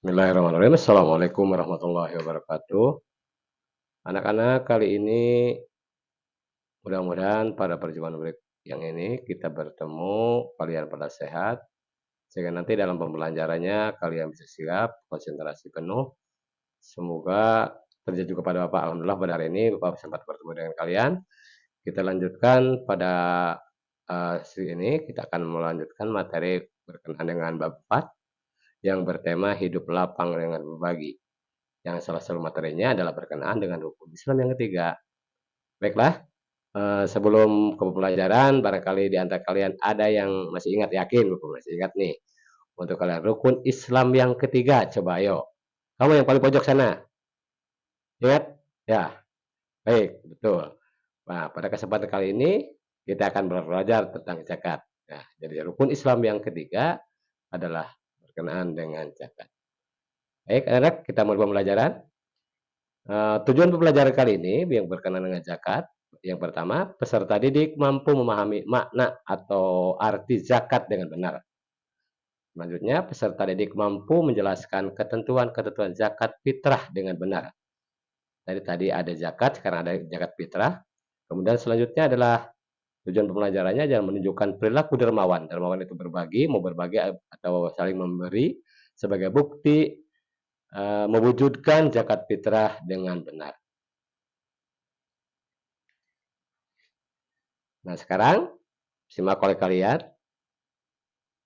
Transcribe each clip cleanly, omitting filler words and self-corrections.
Bismillahirrahmanirrahim. Assalamualaikum warahmatullahi wabarakatuh. Anak-anak, kali ini mudah-mudahan pada perjumpaan yang ini kita bertemu, kalian pada sehat, sehingga nanti dalam pembelajarannya kalian bisa siap, konsentrasi penuh. Semoga terjadi juga pada Bapak. Alhamdulillah pada hari ini Bapak sempat bertemu dengan kalian. Kita lanjutkan pada ini, kita akan melanjutkan materi berkenaan dengan bab 4 yang bertema hidup lapang dengan berbagi. Yang salah satu materinya adalah berkenaan dengan rukun Islam yang ketiga. Baiklah, sebelum ke pembelajaran, barangkali di antara kalian ada yang masih ingat, yakin Bapak masih ingat nih. Untuk kalian, rukun Islam yang ketiga, coba ayo. Kamu yang paling pojok sana, ingat? Ya, baik, betul. Nah, pada kesempatan kali ini kita akan belajar tentang zakat. Nah, jadi rukun Islam yang ketiga adalah berkenaan dengan zakat. Baik, anak, kita mulai pembelajaran. Tujuan pembelajaran kali ini yang berkenaan dengan zakat, yang pertama, peserta didik mampu memahami makna atau arti zakat dengan benar. Selanjutnya, peserta didik mampu menjelaskan ketentuan-ketentuan zakat fitrah dengan benar. Tadi ada zakat, sekarang ada zakat fitrah. Kemudian selanjutnya adalah tujuan pembelajarannya adalah menunjukkan perilaku dermawan. Dermawan itu berbagi, mau berbagi atau saling memberi sebagai bukti mewujudkan zakat fitrah dengan benar. Nah, sekarang simak oleh kalian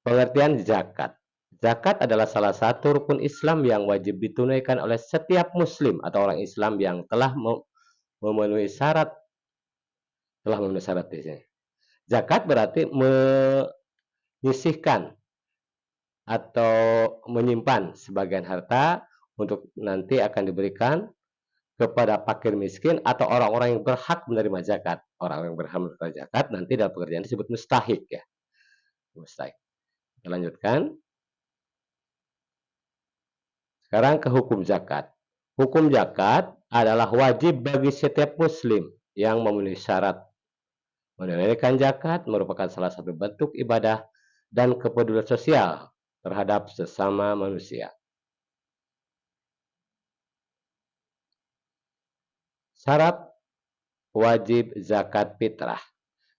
pengertian zakat. Zakat adalah salah satu rukun Islam yang wajib ditunaikan oleh setiap muslim atau orang Islam yang telah memenuhi syarat di sini. Zakat berarti menyisihkan atau menyimpan sebagian harta untuk nanti akan diberikan kepada fakir miskin atau orang-orang yang berhak menerima zakat. Orang yang berhak menerima zakat nanti dalam pekerjaan disebut mustahik ya. Mustahik. Kita lanjutkan. Sekarang ke hukum zakat. Hukum zakat adalah wajib bagi setiap muslim yang memenuhi syarat. Menunaikan zakat merupakan salah satu bentuk ibadah dan kepedulian sosial terhadap sesama manusia. Syarat wajib zakat fitrah.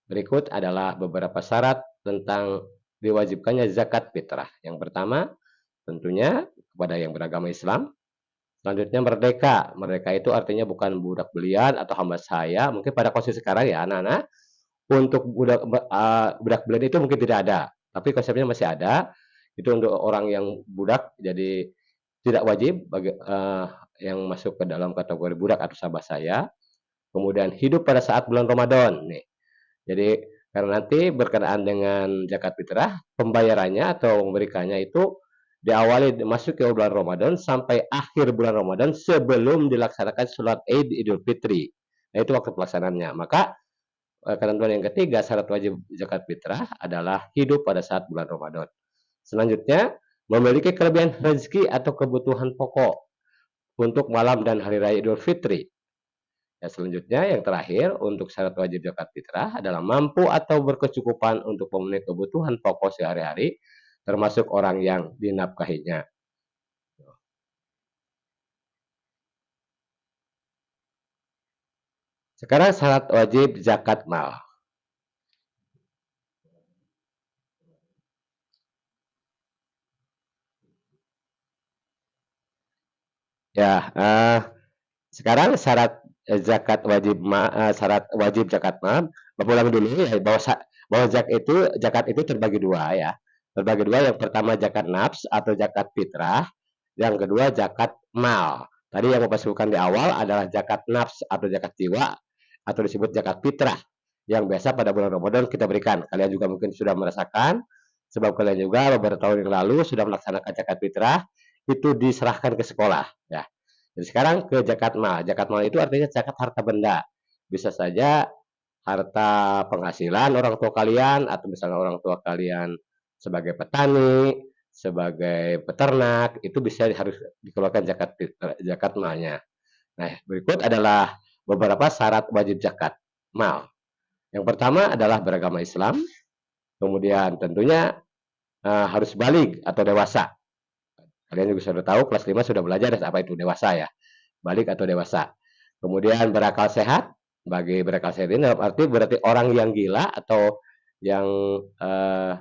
Berikut adalah beberapa syarat tentang diwajibkannya zakat fitrah. Yang pertama, tentunya kepada yang beragama Islam. Selanjutnya merdeka. Merdeka itu artinya bukan budak belian atau hamba sahaya. Mungkin pada konsep sekarang ya anak-anak, untuk budak belian itu mungkin tidak ada. Tapi konsepnya masih ada. Itu untuk orang yang budak, jadi tidak wajib bagi yang masuk ke dalam kategori budak atau sahabat saya. Kemudian hidup pada saat bulan Ramadan nih. Jadi karena nanti berkenaan dengan zakat fitrah, pembayarannya atau memberikannya itu diawali masuk ke bulan Ramadan sampai akhir bulan Ramadan sebelum dilaksanakan sholat Id Idul Fitri. Nah, itu waktu pelaksanaannya. Maka ketentuan yang ketiga syarat wajib zakat fitrah adalah hidup pada saat bulan Ramadan. Selanjutnya, memiliki kelebihan rezeki atau kebutuhan pokok untuk malam dan hari raya Idul Fitri. Ya, selanjutnya yang terakhir untuk syarat wajib zakat fitrah adalah mampu atau berkecukupan untuk memenuhi kebutuhan pokok sehari-hari termasuk orang yang dinafkahinya. Sekarang syarat wajib zakat mal. Ya, sekarang syarat zakat mal. Bapak ulangi dulu ya bahwa zakat itu terbagi dua ya. Terbagi dua, yang pertama zakat nafs atau zakat fitrah, yang kedua zakat mal. Tadi yang Bapak sebutkan di awal adalah zakat nafs atau zakat jiwa atau disebut zakat fitrah yang biasa pada bulan Ramadan kita berikan. Kalian juga mungkin sudah merasakan sebab kalian juga beberapa tahun yang lalu sudah melaksanakan zakat fitrah itu diserahkan ke sekolah ya. Jadi sekarang ke zakat mal. Zakat mal itu artinya zakat harta benda. Bisa saja harta penghasilan orang tua kalian atau misalnya orang tua kalian sebagai petani, sebagai peternak, itu bisa harus dikeluarkan zakat malnya. Nah, berikut adalah beberapa syarat wajib zakat mal. Yang pertama adalah beragama Islam, kemudian tentunya harus balik atau dewasa. Kalian juga sudah tahu kelas 5 sudah belajar apa itu dewasa ya, balik atau dewasa. Kemudian berakal sehat, bagi berakal sehat ini dalam arti berarti orang yang gila atau yang eh,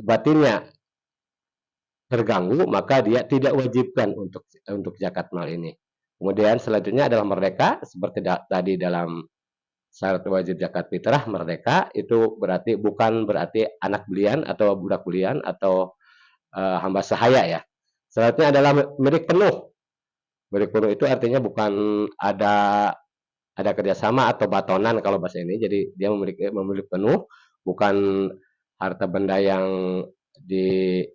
batinnya terganggu, maka dia tidak wajibkan untuk zakat mal ini. Kemudian selanjutnya adalah merdeka, seperti tadi dalam syarat wajib zakat fitrah merdeka itu berarti bukan berarti anak belian atau budak belian atau hamba sahaya ya. Selanjutnya adalah milik penuh. Milik penuh itu artinya bukan ada kerjasama atau batonan kalau bahasa ini. Jadi dia memiliki penuh, bukan harta benda yang di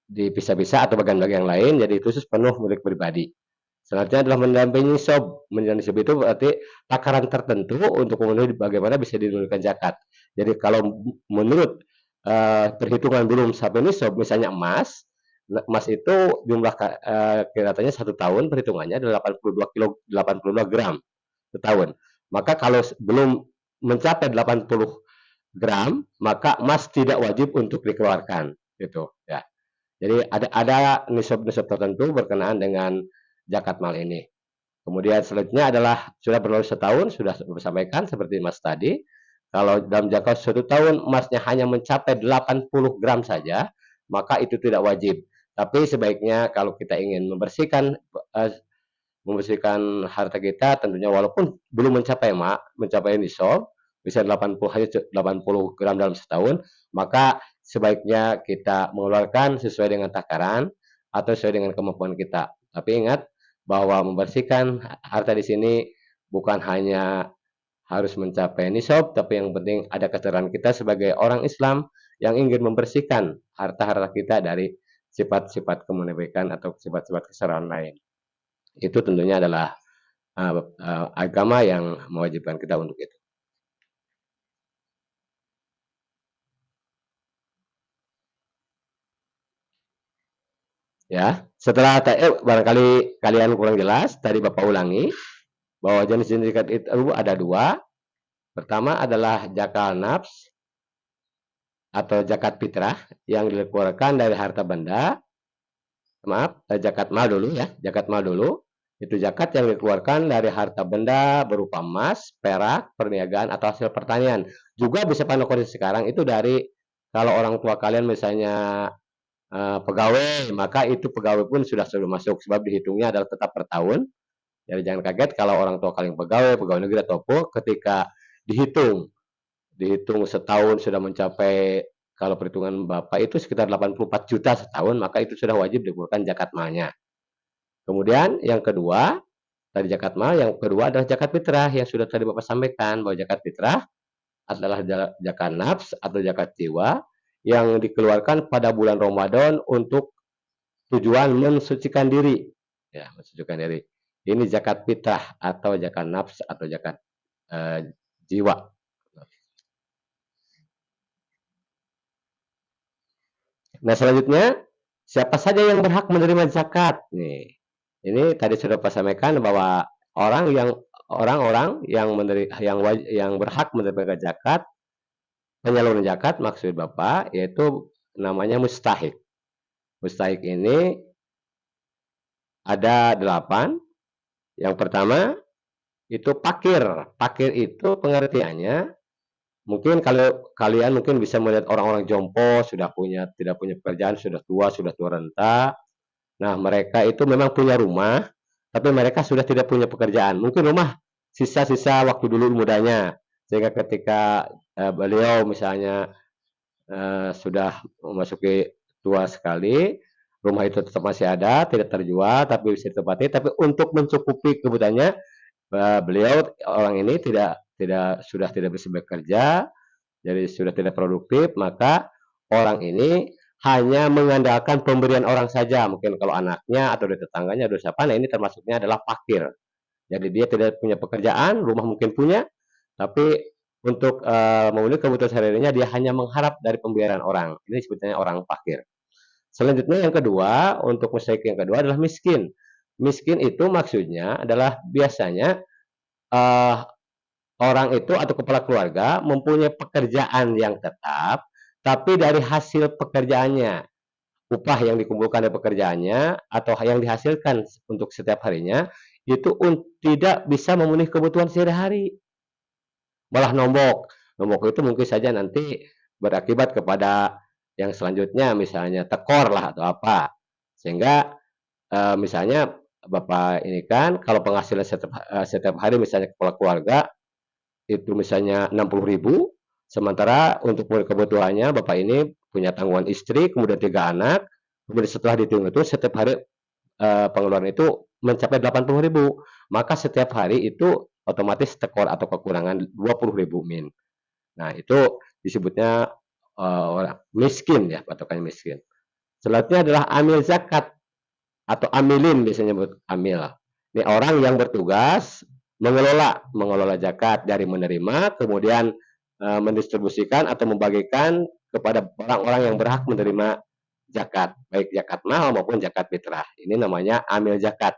dipisah-pisah atau bagian-bagian lain, jadi khusus penuh milik pribadi. Selanjutnya adalah mendampingi sob. Mendampingi sob itu berarti takaran tertentu untuk memenuhi bagaimana bisa dinunaikan zakat. Jadi kalau menurut perhitungan belum sampai nisab, misalnya emas, emas itu jumlah kelihatannya 1 tahun perhitungannya adalah 82 gram setahun. Maka kalau belum mencapai 80 gram, maka emas tidak wajib untuk dikeluarkan, gitu ya. Jadi ada nisab-nisab tertentu berkenaan dengan zakat mal ini. Kemudian selanjutnya adalah sudah berlalu setahun, sudah disampaikan seperti Mas tadi, kalau dalam jangka 1 tahun emasnya hanya mencapai 80 gram saja, maka itu tidak wajib. Tapi sebaiknya kalau kita ingin eh, membersihkan harta kita, tentunya walaupun belum mencapai nisab, bisa 80 hanya 80 gram dalam setahun, maka sebaiknya kita mengeluarkan sesuai dengan takaran atau sesuai dengan kemampuan kita. Tapi ingat bahwa membersihkan harta di sini bukan hanya harus mencapai nisab, tapi yang penting ada kesadaran kita sebagai orang Islam yang ingin membersihkan harta-harta kita dari sifat-sifat kemunafikan atau sifat-sifat kesalahan lain. Itu tentunya adalah agama yang mewajibkan kita untuk itu. Ya, setelah barangkali kalian kurang jelas, tadi Bapak ulangi bahwa jenis-jenis zakat itu ada dua. Pertama adalah zakat nafs atau zakat fitrah yang dikeluarkan dari harta benda. Maaf, zakat mal dulu ya, zakat mal dulu. Itu zakat yang dikeluarkan dari harta benda berupa emas, perak, perniagaan atau hasil pertanian. Juga bisa pada kondisi sekarang itu dari kalau orang tua kalian misalnya pegawai, maka itu pegawai pun sudah masuk sebab dihitungnya adalah tetap per tahun. Jadi jangan kaget kalau orang tua kalian pegawai, pegawai negeri atau apa, ketika dihitung dihitung setahun sudah mencapai kalau perhitungan Bapak itu sekitar 84 juta setahun, maka itu sudah wajib dikeluarkan zakat malnya. Kemudian yang kedua, tadi zakat mal, yang kedua adalah zakat fitrah yang sudah tadi Bapak sampaikan bahwa zakat fitrah adalah zakat nafs atau zakat jiwa yang dikeluarkan pada bulan Ramadan untuk tujuan mensucikan diri. Ya, mensucikan diri. Ini zakat fitrah atau zakat nafs atau zakat jiwa. Nah, selanjutnya siapa saja yang berhak menerima zakat? Nih, ini tadi sudah Pak sampaikan bahwa orang-orang yang yang berhak menerima zakat, penyaluran zakat maksud Bapak yaitu namanya mustahik. Mustahik ini ada 8. Yang pertama itu pakir. Pakir itu pengertiannya mungkin kalau kalian mungkin bisa melihat orang-orang jompo sudah tidak punya pekerjaan, sudah tua renta. Nah, mereka itu memang punya rumah, tapi mereka sudah tidak punya pekerjaan. Mungkin rumah sisa-sisa waktu dulu mudanya, sehingga ketika beliau misalnya sudah memasuki tua sekali, rumah itu tetap masih ada, tidak terjual, tapi bisa ditempati. Tapi untuk mencukupi kebutuhannya, beliau orang ini sudah tidak bisa bekerja, jadi sudah tidak produktif, maka orang ini hanya mengandalkan pemberian orang saja. Mungkin kalau anaknya atau dari tetangganya atau siapa, nah ini termasuknya adalah fakir. Jadi dia tidak punya pekerjaan, rumah mungkin punya, tapi untuk memenuhi kebutuhan sehari-harinya dia hanya mengharap dari pembiayaan orang. Ini sebetulnya orang fakir. Selanjutnya yang kedua, untuk musyrik yang kedua adalah miskin. Miskin itu maksudnya adalah biasanya uh, orang itu atau kepala keluarga mempunyai pekerjaan yang tetap, tapi dari hasil pekerjaannya upah yang dikumpulkan dari pekerjaannya atau yang dihasilkan untuk setiap harinya itu tidak bisa memenuhi kebutuhan sehari-hari, malah nombok. Nombok itu mungkin saja nanti berakibat kepada yang selanjutnya, misalnya tekor lah atau apa. Sehingga misalnya Bapak ini kan kalau penghasilan setiap hari misalnya kepala keluarga itu misalnya 60.000, sementara untuk kebutuhannya Bapak ini punya tanggungan istri, kemudian 3 anak, kemudian setelah dihitung itu setiap hari pengeluaran itu mencapai 80.000, maka setiap hari itu otomatis tekor atau kekurangan 20.000 min. Nah, itu disebutnya orang miskin ya, patokannya miskin. Selanjutnya adalah amil zakat atau amilin biasanya buat amil. Ini orang yang bertugas mengelola zakat dari menerima, kemudian mendistribusikan atau membagikan kepada orang-orang yang berhak menerima zakat, baik zakat mal maupun zakat fitrah. Ini namanya amil zakat.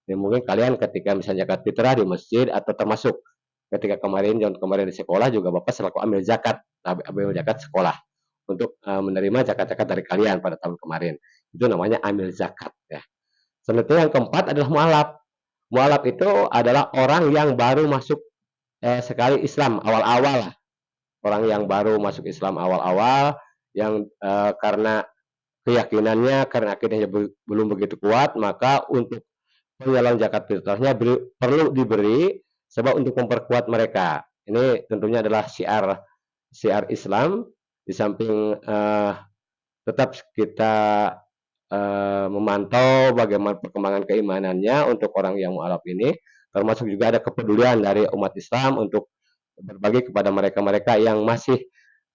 Ya, mungkin kalian ketika misalnya zakat fitrah di masjid atau termasuk ketika kemarin di sekolah juga Bapak selaku ambil zakat sekolah untuk menerima zakat-zakat dari kalian pada tahun kemarin. Itu namanya amil zakat ya. Selanjutnya yang keempat adalah mualaf. Mualaf itu adalah orang yang baru masuk sekali Islam awal-awal lah. Orang yang baru masuk Islam awal-awal yang karena keyakinannya, karena akidahnya belum begitu kuat, maka untuk penyaluran zakat fitrahnya perlu diberi sebab untuk memperkuat mereka. Ini tentunya adalah syiar syiar Islam di samping tetap kita memantau bagaimana perkembangan keimanannya untuk orang yang mualaf ini, termasuk juga ada kepedulian dari umat Islam untuk berbagi kepada mereka-mereka yang masih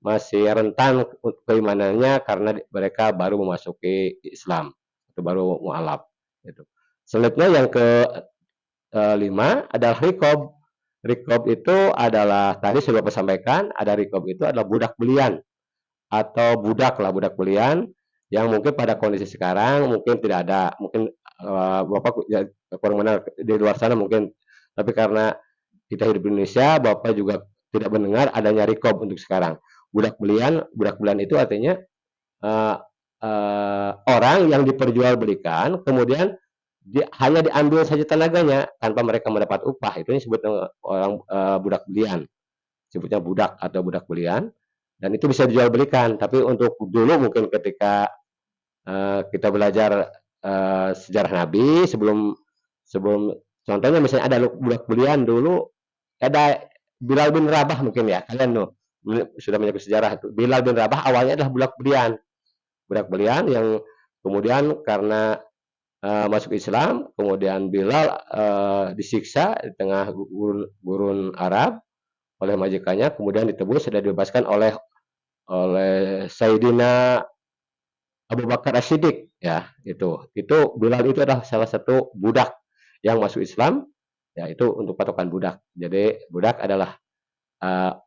masih rentan keimanannya karena mereka baru memasuki Islam atau baru mualaf. Gitu. Selanjutnya yang kelima adalah rikob. Rikob itu adalah tadi sudah saya sampaikan, ada rikob itu adalah budak belian atau budak lah, budak belian yang mungkin pada kondisi sekarang mungkin tidak ada, mungkin Bapak ya, kurang benar di luar sana mungkin, tapi karena kita hidup di Indonesia, Bapak juga tidak mendengar adanya rikob untuk sekarang. Budak belian itu artinya uh, orang yang diperjualbelikan, kemudian hanya diambil saja tenaganya tanpa mereka mendapat upah. Itu disebut orang budak belian, sebutnya budak atau budak belian, dan itu bisa dijual belikan. Tapi untuk dulu mungkin ketika kita belajar sejarah Nabi sebelum sebelum contohnya misalnya ada budak belian dulu, ada Bilal bin Rabah mungkin ya kalian tuh sudah menyebut sejarah itu. Bilal bin Rabah awalnya adalah budak belian yang kemudian karena masuk Islam, kemudian Bilal disiksa di tengah gurun Arab oleh majikannya, kemudian ditebus dan dibebaskan oleh Sayyidina Abu Bakar As-Siddiq ya itu Bilal itu adalah salah satu budak yang masuk Islam ya itu untuk patokan budak. Jadi budak adalah uh,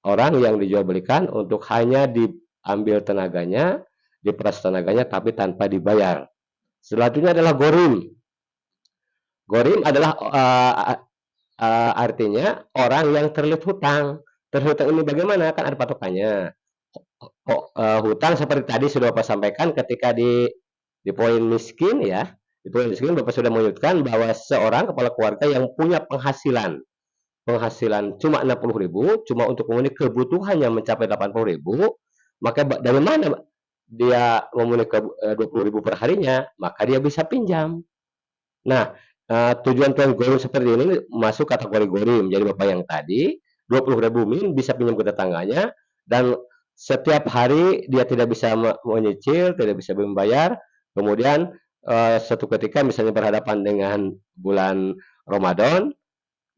orang yang dijual belikan untuk hanya diambil tenaganya, diperas tenaganya tapi tanpa dibayar. Selanjutnya adalah gorim. Gorim adalah artinya orang yang terlilit hutang. Terlilit hutang ini bagaimana? Kan ada patokannya. Hutang seperti tadi sudah Bapak sampaikan ketika di poin miskin ya. Di poin miskin Bapak sudah menyebutkan bahwa seorang kepala keluarga yang punya penghasilan penghasilan cuma 60.000, cuma untuk memenuhi kebutuhannya mencapai 80.000, maka dari mana dia memenuhi 20.000 per harinya, maka dia bisa pinjam. Nah, tujuan gorim seperti ini masuk kategori gorim. Jadi Bapak yang tadi 20.000 min bisa pinjam ke tetangganya dan setiap hari dia tidak bisa menyicil, tidak bisa membayar. Kemudian suatu ketika misalnya berhadapan dengan bulan Ramadan,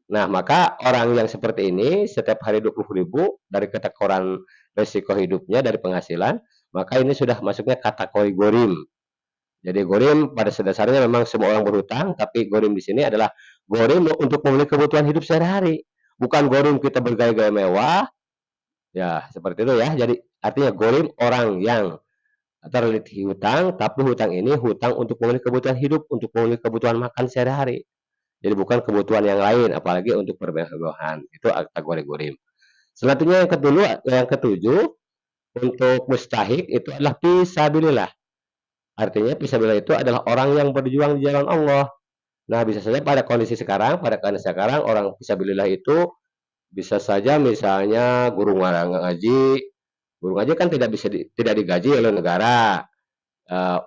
nah maka orang yang seperti ini setiap hari 20.000 dari ketekoran resiko hidupnya dari penghasilan, maka ini sudah masuknya kategori gorim. Jadi gorim pada dasarnya memang semua orang berhutang, tapi gorim di sini adalah gorim untuk memenuhi kebutuhan hidup sehari-hari. Bukan gorim kita bergaya-gaya mewah, ya seperti itu ya. Jadi artinya gorim orang yang terlilit hutang, tapi hutang ini hutang untuk memenuhi kebutuhan hidup, untuk memenuhi kebutuhan makan sehari-hari. Jadi bukan kebutuhan yang lain, apalagi untuk perbelanjaan. Itu kategori gorim. Selanjutnya yang ketujuh untuk mustahik itu adalah fisabilillah. Artinya fisabilillah itu adalah orang yang berjuang di jalan Allah. Nah, bisa saja pada kondisi sekarang orang fisabilillah itu bisa saja misalnya guru ngaji kan tidak digaji oleh negara.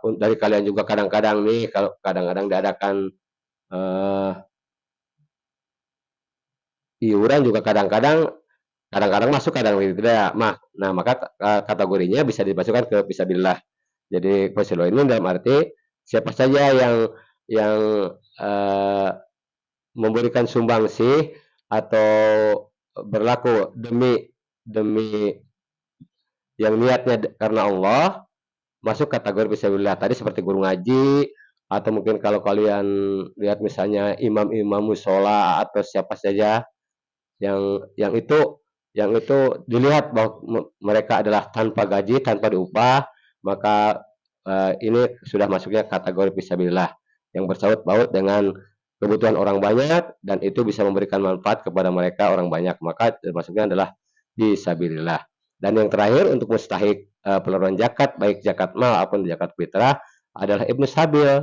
Dari kalian juga kadang-kadang nih, kalau kadang-kadang diadakan eh, iuran juga kadang-kadang masuk, kadang tidak. Nah, maka kategorinya bisa dimasukkan ke fisabilillah. Jadi fisabilillah ini dalam arti siapa saja yang eh, memberikan sumbangsi atau berlaku demi demi yang niatnya karena Allah, masuk kategori fisabilillah. Tadi seperti guru ngaji, atau mungkin kalau kalian lihat misalnya imam-imam musola atau siapa saja yang itu dilihat bahwa mereka adalah tanpa gaji, tanpa diupah, maka ini sudah masuknya kategori fisabilillah yang bersaut paut dengan kebutuhan orang banyak, dan itu bisa memberikan manfaat kepada mereka orang banyak, maka termasuknya adalah fisabilillah. Dan yang terakhir untuk mustahik pengeluaran zakat, baik zakat mal maupun zakat fitrah, adalah ibnu sabil.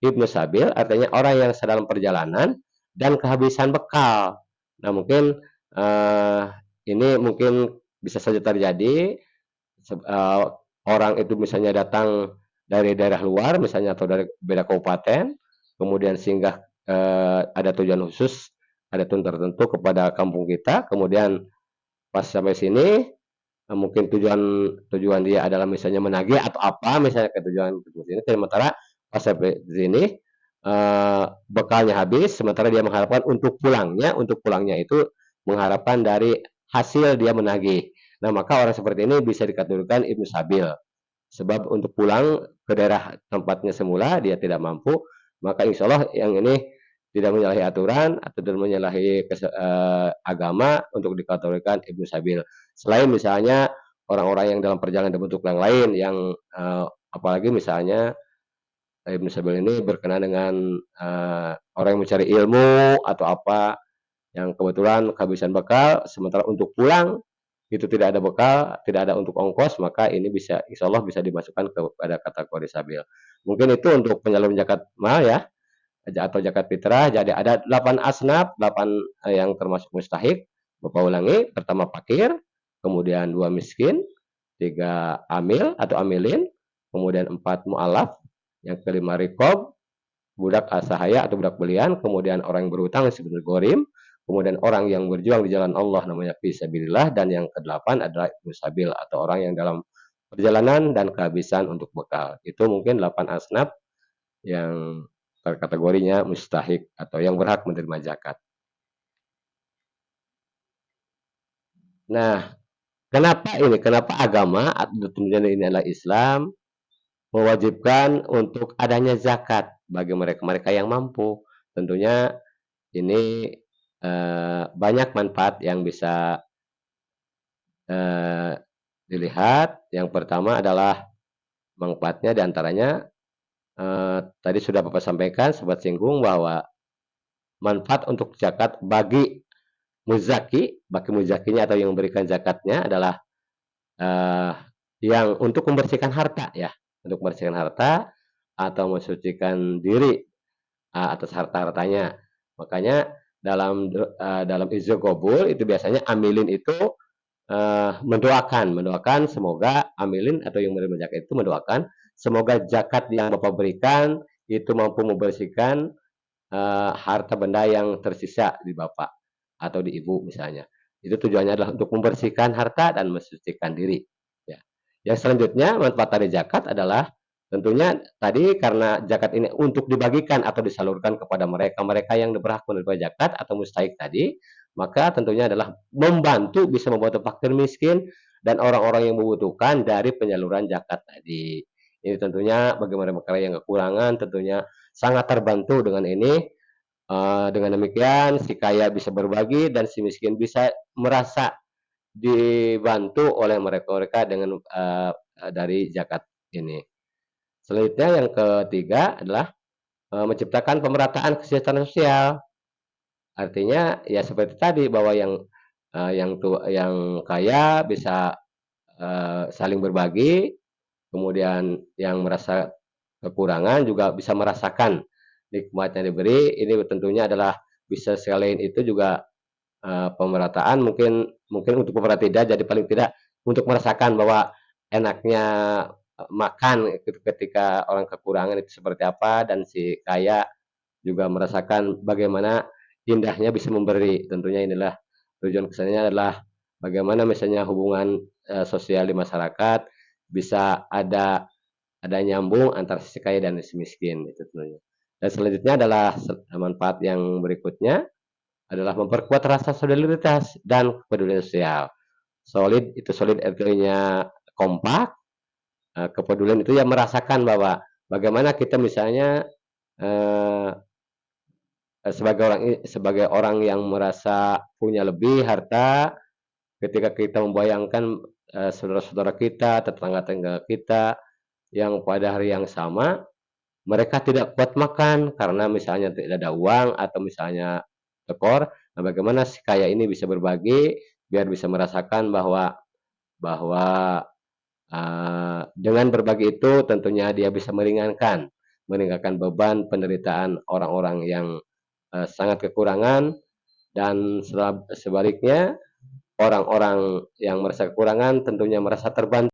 Ibnu sabil artinya orang yang sedang perjalanan dan kehabisan bekal. Nah, mungkin uh, ini mungkin bisa saja terjadi, uh, orang itu misalnya datang dari daerah luar misalnya atau dari beda kabupaten, kemudian singgah ada tujuan khusus, ada tujuan tertentu kepada kampung kita, kemudian pas sampai sini mungkin tujuan tujuan dia adalah misalnya menagih atau apa misalnya ke tujuan sini, sementara pas sampai sini bekalnya habis, sementara dia mengharapkan untuk pulangnya itu mengharapkan dari hasil dia menagih. Nah, maka orang seperti ini bisa dikategorikan ibnu sabil, sebab untuk pulang ke daerah tempatnya semula dia tidak mampu, maka insya Allah yang ini tidak menyalahi aturan atau tidak menyalahi agama untuk dikategorikan ibnu sabil. Selain misalnya orang-orang yang dalam perjalanan bentuk yang lain yang apalagi misalnya ibnu sabil ini berkenaan dengan orang yang mencari ilmu atau apa yang kebetulan kehabisan bekal, sementara untuk pulang itu tidak ada bekal, tidak ada untuk ongkos, maka ini bisa insya Allah bisa dimasukkan kepada kategori sabil. Mungkin itu untuk penyalur zakat mal ya, atau zakat fitrah. Jadi ada 8 asnaf, 8 yang termasuk mustahik. Bapak ulangi, pertama fakir, kemudian 2 miskin, 3 amil atau amilin, kemudian 4 mu'alaf, yang kelima rikob, budak asahaya atau budak belian, kemudian orang yang berutang disebut gorim, kemudian orang yang berjuang di jalan Allah namanya fisabilillah, dan yang kedelapan adalah ibnu sabil atau orang yang dalam perjalanan dan kehabisan untuk bekal. Itu mungkin 8 asnaf yang kategorinya mustahik atau yang berhak menerima zakat. Nah, kenapa agama atau kemudian ini adalah Islam mewajibkan untuk adanya zakat bagi mereka-mereka yang mampu? Tentunya ini banyak manfaat yang bisa eh, dilihat. Yang pertama adalah manfaatnya diantaranya tadi sudah Bapak sampaikan, sempat singgung bahwa manfaat untuk zakat bagi muzakinya atau yang memberikan zakatnya adalah eh, yang untuk membersihkan harta ya, untuk membersihkan harta atau mensucikan diri atas harta-hartanya. Makanya dalam izin kabul itu biasanya amilin itu mendoakan semoga amilin atau yang menerima zakat itu mendoakan semoga zakat yang Bapak berikan itu mampu membersihkan harta benda yang tersisa di Bapak atau di Ibu misalnya. Itu tujuannya adalah untuk membersihkan harta dan mensucikan diri. Ya. Yang selanjutnya manfaat dari zakat adalah tentunya tadi karena zakat ini untuk dibagikan atau disalurkan kepada mereka-mereka yang berhak menerima zakat atau mustahik tadi, maka tentunya adalah membantu bisa membantu fakir miskin dan orang-orang yang membutuhkan dari penyaluran zakat tadi. Ini tentunya bagi mereka yang kekurangan tentunya sangat terbantu dengan ini. Dengan demikian si kaya bisa berbagi dan si miskin bisa merasa dibantu oleh mereka-mereka dengan dari zakat ini. Selanjutnya yang ketiga adalah menciptakan pemerataan kesejahteraan sosial. Artinya ya seperti tadi bahwa yang kaya bisa saling berbagi, kemudian yang merasa kekurangan juga bisa merasakan nikmat yang diberi. Ini tentunya adalah bisa selain itu juga pemerataan mungkin mungkin untuk beberapa tidak, jadi paling tidak untuk merasakan bahwa enaknya makan ketika orang kekurangan itu seperti apa, dan si kaya juga merasakan bagaimana indahnya bisa memberi. Tentunya inilah tujuan kesannya adalah bagaimana misalnya hubungan sosial di masyarakat bisa ada nyambung antara si kaya dan si miskin itu tentunya. Dan selanjutnya adalah manfaat yang berikutnya adalah memperkuat rasa solidaritas dan kepedulian sosial. Solid itu solid artinya kompak, kepedulian itu ya merasakan bahwa bagaimana kita misalnya eh, sebagai orang yang merasa punya lebih harta, ketika kita membayangkan saudara-saudara kita, tetangga-tetangga kita yang pada hari yang sama mereka tidak kuat makan karena misalnya tidak ada uang atau misalnya tekor. Nah, bagaimana si kaya ini bisa berbagi biar bisa merasakan bahwa bahwa dengan berbagi itu tentunya dia bisa meringankan beban penderitaan orang-orang yang sangat kekurangan, dan sebaliknya orang-orang yang merasa kekurangan tentunya merasa terbantu.